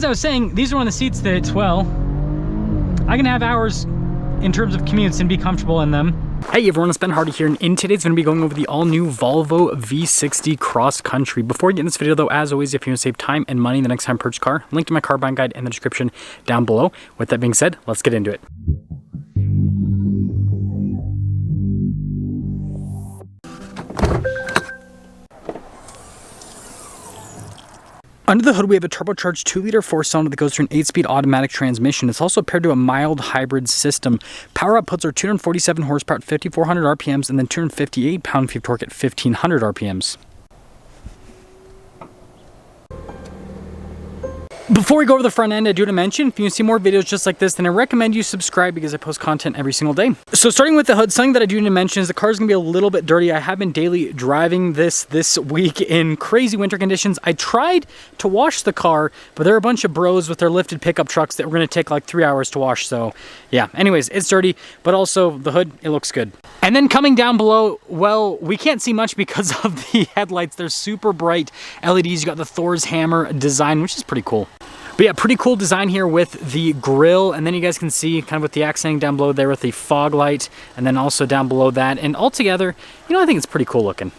As I was saying, these are one of the seats that, well, I can have hours in terms of commutes and be comfortable in them. Hey everyone, it's Ben Hardy here, and in today's going to be going over the all-new Volvo V60 Cross Country. Before we get in this video though, as always, if you want to save time and money the next time you purchase a car, link to my car buying guide in the description down below. With that being said, let's get into it. Under the hood, we have a turbocharged 2-liter 4-cylinder that goes through an 8-speed automatic transmission. It's also paired to a mild hybrid system. Power outputs are 247 horsepower at 5,400 RPMs and then 258 pound-feet of torque at 1,500 RPMs. Before we go over the front end, I do want to mention, if you want to see more videos just like this, then I recommend you subscribe because I post content every single day. So starting with the hood, something that I do need to mention is the car is going to be a little bit dirty. I have been daily driving this week in crazy winter conditions. I tried to wash the car, but there are a bunch of bros with their lifted pickup trucks that were going to take like 3 hours to wash. So yeah, anyways, it's dirty, but also the hood, it looks good. And then coming down below, well, we can't see much because of the headlights. They're super bright LEDs. You got the Thor's hammer design, which is pretty cool. But yeah, pretty cool design here with the grille, and then you guys can see kind of with the accenting down below there with the fog light, and then also down below that, and altogether, you know, I think it's pretty cool looking.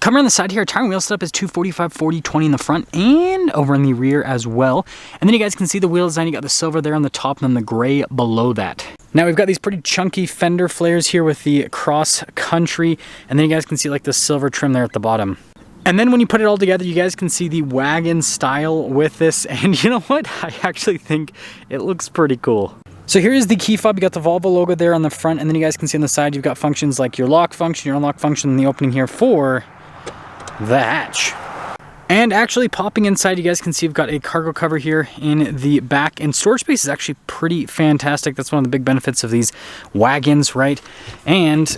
Coming around the side here, our tire wheel setup is 245, 40, 20 in the front and over in the rear as well. And then you guys can see the wheel design. You got the silver there on the top and then the gray below that. Now we've got these pretty chunky fender flares here with the Cross Country, and then you guys can see like the silver trim there at the bottom. And then when you put it all together, you guys can see the wagon style with this, and you know what? I actually think it looks pretty cool. So here is the key fob. You got the Volvo logo there on the front, and then you guys can see on the side, you've got functions like your lock function, your unlock function, and the opening here for the hatch. And actually popping inside, you guys can see you've got a cargo cover here in the back, and storage space is actually pretty fantastic. That's one of the big benefits of these wagons, right? And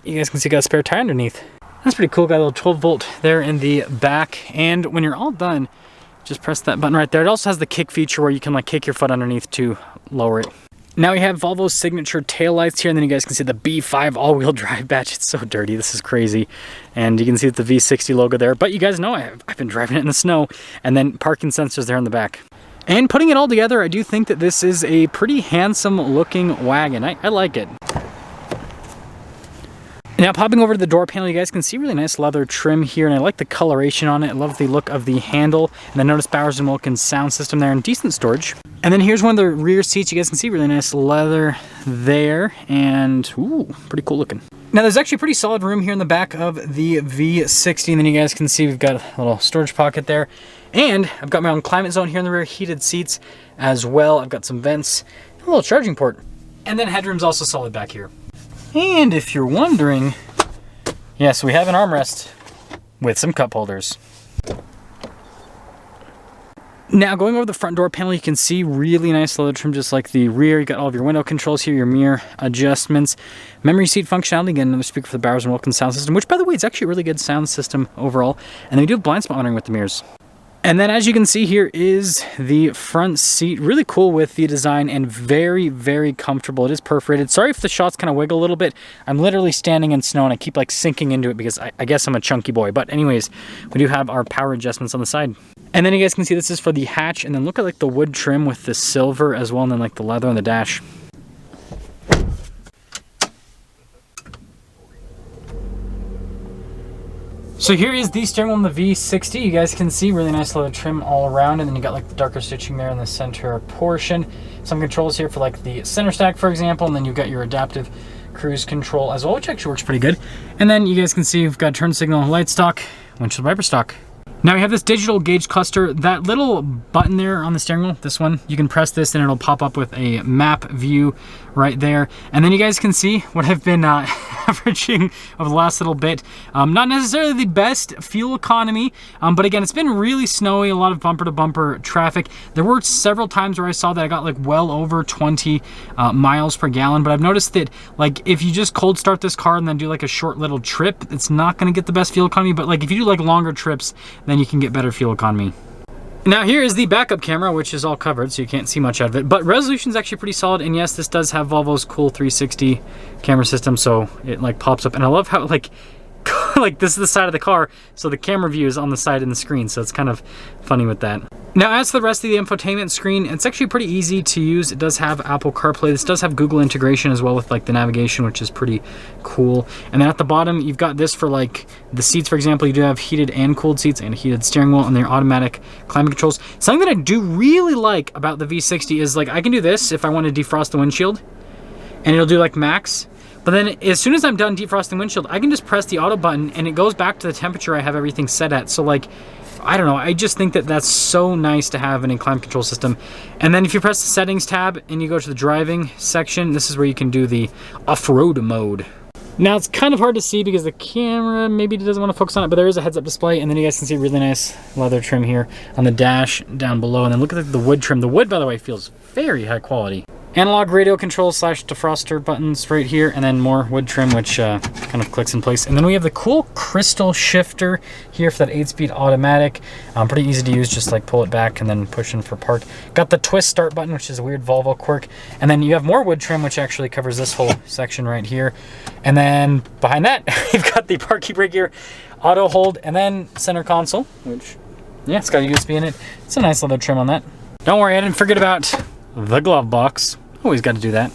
you guys can see you got a spare tire underneath. That's pretty cool. Got a little 12 volt there in the back. And when you're all done, just press that button right there. It also has the kick feature where you can like kick your foot underneath to lower it. Now we have Volvo's signature taillights here, and then you guys can see the B5 all-wheel drive badge. It's so dirty. This is crazy. And you can see the V60 logo there. But you guys know I've been driving it in the snow. And then parking sensors there in the back. And putting it all together, I do think that this is a pretty handsome looking wagon. I like it. Now popping over to the door panel, you guys can see really nice leather trim here, and I like the coloration on it. I love the look of the handle, and then notice Bowers & Wilkins sound system there and decent storage. And then here's one of the rear seats. You guys can see really nice leather there, and ooh, pretty cool looking. Now there's actually pretty solid room here in the back of the V60, and then you guys can see we've got a little storage pocket there. And I've got my own climate zone here in the rear, heated seats as well. I've got some vents, a little charging port. And then headroom's also solid back here. And if you're wondering, yes, we have an armrest with some cup holders. Now going over the front door panel, you can see really nice leather trim just like the rear. You got all of your window controls here, your mirror adjustments, memory seat functionality, again, another speaker for the Bowers & Wilkins sound system, which by the way, it's actually a really good sound system overall. And then we do have blind spot monitoring with the mirrors. And then as you can see here is the front seat, really cool with the design and very, very comfortable. It is perforated. Sorry if the shots kind of wiggle a little bit. I'm literally standing in snow and I keep like sinking into it because I guess I'm a chunky boy. But anyways, we do have our power adjustments on the side. And then you guys can see this is for the hatch, and then look at like the wood trim with the silver as well, and then like the leather on the dash. So here is the steering wheel on the V60. You guys can see really nice leather trim all around, and then you got like the darker stitching there in the center portion. Some controls here for like the center stack, for example, and then you've got your adaptive cruise control as well, which actually works pretty good. And then you guys can see we've got turn signal, light stock, windshield wiper stock. Now we have this digital gauge cluster. That little button there on the steering wheel, this one, you can press this and it'll pop up with a map view right there. And then you guys can see what I've been averaging over the last little bit. Not necessarily the best fuel economy, but again, it's been really snowy, a lot of bumper to bumper traffic. There were several times where I saw that I got like well over 20 miles per gallon, but I've noticed that like if you just cold start this car and then do like a short little trip, it's not gonna get the best fuel economy, but like if you do like longer trips, then you can get better fuel economy. Now here is the backup camera, which is all covered, so you can't see much out of it, but resolution is actually pretty solid. And yes, this does have Volvo's cool 360 camera system, so it like pops up. And I love how it like like this is the side of the car, so the camera view is on the side in the screen, so it's kind of funny with that. Now, as for the rest of the infotainment screen, it's actually pretty easy to use. It does have Apple CarPlay. This does have Google integration as well with like the navigation, which is pretty cool. And then at the bottom, you've got this for like the seats, for example. You do have heated and cooled seats and a heated steering wheel, and their automatic climate controls. Something that I do really like about the V60 is like I can do this if I want to defrost the windshield, and it'll do like max. But then as soon as I'm done defrosting windshield, I can just press the auto button and it goes back to the temperature I have everything set at. So like, I don't know, I just think that that's so nice to have in a climate control system. And then if you press the settings tab and you go to the driving section, this is where you can do the off-road mode. Now it's kind of hard to see because the camera maybe doesn't want to focus on it, but there is a heads-up display, and then you guys can see really nice leather trim here on the dash down below. And then look at the wood trim. The wood, by the way, feels very high quality. Analog radio control / defroster buttons right here, and then more wood trim, which kind of clicks in place. And then we have the cool crystal shifter here for that 8-speed automatic. Pretty easy to use, just like pull it back and then push in for park. Got the twist start button, which is a weird Volvo quirk. And then you have more wood trim, which actually covers this whole section right here. And then behind that, you've got the parking brake gear, auto hold, and then center console, which, yeah, it's got a USB in it. It's a nice leather trim on that. Don't worry, I didn't forget about the glove box. Always got to do that.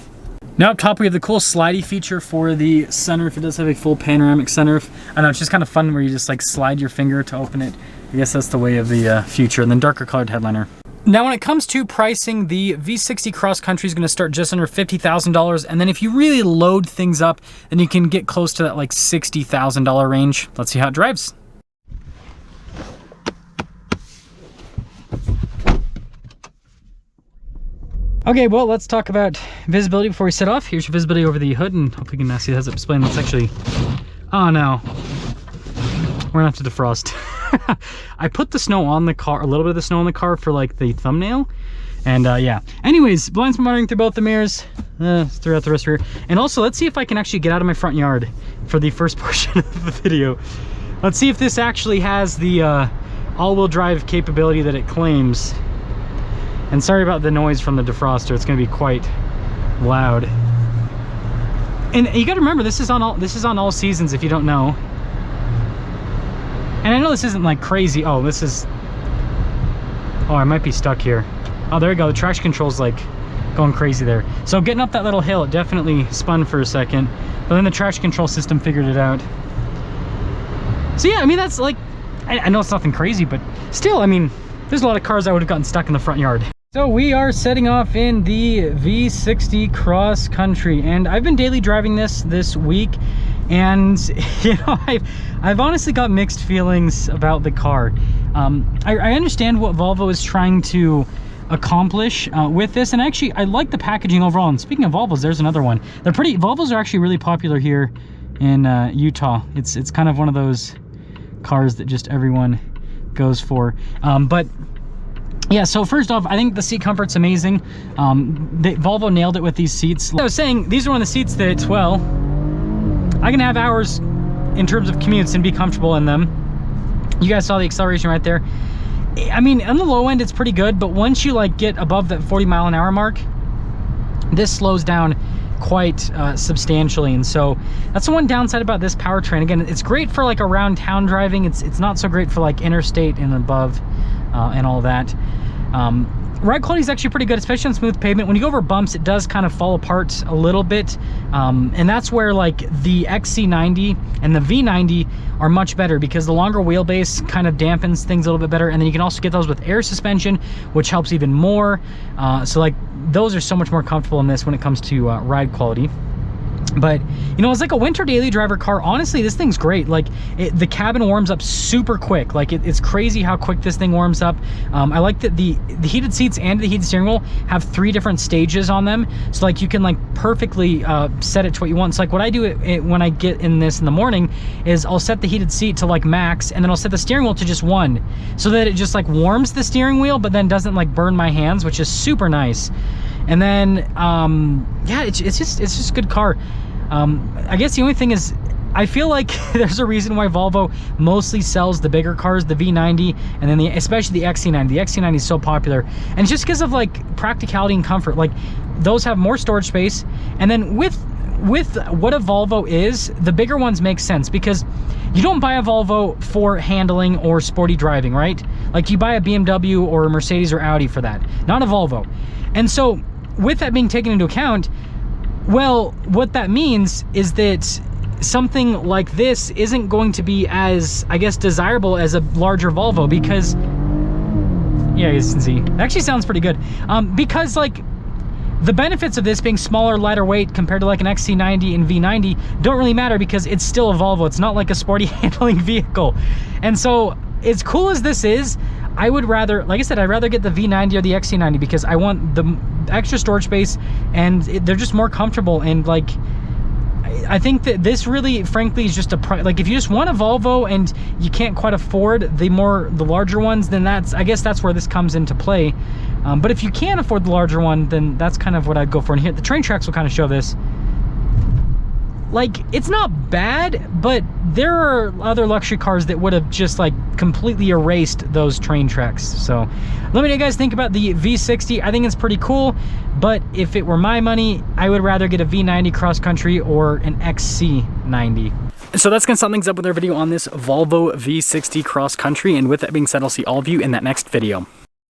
Now up top we have the cool slidey feature for the sunroof. It does have a full panoramic sunroof. I know, it's just kind of fun where you just like slide your finger to open it. I guess that's the way of the future. And then darker colored headliner. Now when it comes to pricing, the V60 Cross Country is going to start just under $50,000. And then if you really load things up, then you can get close to that like $60,000 range. Let's see how it drives. Okay, well, let's talk about visibility before we set off. Here's your visibility over the hood, and hope you can see the heads-up display. And that's actually, oh no, we're gonna have to defrost. I put the snow on the car, a little bit of the snow on the car for like the thumbnail, and yeah. Anyways, blind spot monitoring through both the mirrors, throughout the rest of here. And also, let's see if I can actually get out of my front yard for the first portion of the video. Let's see if this actually has the all-wheel drive capability that it claims. And sorry about the noise from the defroster, it's going to be quite loud. And you got to remember, this is on all seasons if you don't know. And I know this isn't like crazy. Oh, this is, oh, I might be stuck here. Oh, there we go. The traction control's like going crazy there. So getting up that little hill, it definitely spun for a second, but then the traction control system figured it out. So yeah, I mean, that's like, I know it's nothing crazy, but still, I mean, there's a lot of cars I would have gotten stuck in the front yard. So we are setting off in the V60 Cross Country, and I've been daily driving this week, and you know, I've honestly got mixed feelings about the car. I understand what Volvo is trying to accomplish with this, and actually I like the packaging overall. And speaking of Volvos, there's another one. Volvos are actually really popular here in Utah. It's kind of one of those cars that just everyone goes for. But yeah, so first off, I think the seat comfort's amazing. Volvo nailed it with these seats. I was saying, these are one of the seats that, well, I can have hours in terms of commutes and be comfortable in them. You guys saw the acceleration right there. I mean, on the low end, it's pretty good, but once you like get above that 40-mile-an-hour mark, this slows down quite substantially. And so that's the one downside about this powertrain. Again, it's great for like around town driving. It's not so great for like interstate and above and all that. Ride quality is actually pretty good, especially on smooth pavement. When you go over bumps, it does kind of fall apart a little bit, and that's where like the XC90 and the V90 are much better, because the longer wheelbase kind of dampens things a little bit better, and then you can also get those with air suspension, which helps even more. So like those are so much more comfortable in this when it comes to ride quality. But you know, it's like a winter daily driver car. Honestly, this thing's great. Like the cabin warms up super quick. Like it's crazy how quick this thing warms up. I like that the heated seats and the heated steering wheel have 3 different stages on them, so like you can like perfectly set it to what you want. So like what I do when I get in this in the morning is I'll set the heated seat to like max, and then I'll set the steering wheel to just 1, so that it just like warms the steering wheel but then doesn't like burn my hands, which is super nice. And then yeah, it's just a good car. I guess the only thing is, I feel like there's a reason why Volvo mostly sells the bigger cars, the V90, and then especially the XC90. The XC90 is so popular, and it's just because of like practicality and comfort. Like those have more storage space, and then with what a Volvo is, the bigger ones make sense, because you don't buy a Volvo for handling or sporty driving, right? Like you buy a BMW or a Mercedes or Audi for that, not a Volvo. And so with that being taken into account, well, what that means is that something like this isn't going to be as, I guess, desirable as a larger Volvo, because, yeah, you can see, it actually sounds pretty good. Because like the benefits of this being smaller, lighter weight compared to like an XC90 and V90 don't really matter, because it's still a Volvo. It's not like a sporty handling vehicle. And so as cool as this is, I would rather, like I said, I'd rather get the V90 or the XC90, because I want the extra storage space, and they're just more comfortable. And like, I think that this really, frankly, is just like, if you just want a Volvo and you can't quite afford the larger ones, then I guess that's where this comes into play. But if you can afford the larger one, then that's kind of what I'd go for. And here, the train tracks will kind of show this. Like, it's not bad, but there are other luxury cars that would have just like completely erased those train tracks. So let me know what you guys think about the V60. I think it's pretty cool, but if it were my money, I would rather get a V90 cross country or an XC90. So that's gonna sum things up with our video on this Volvo V60 cross country. And with that being said, I'll see all of you in that next video.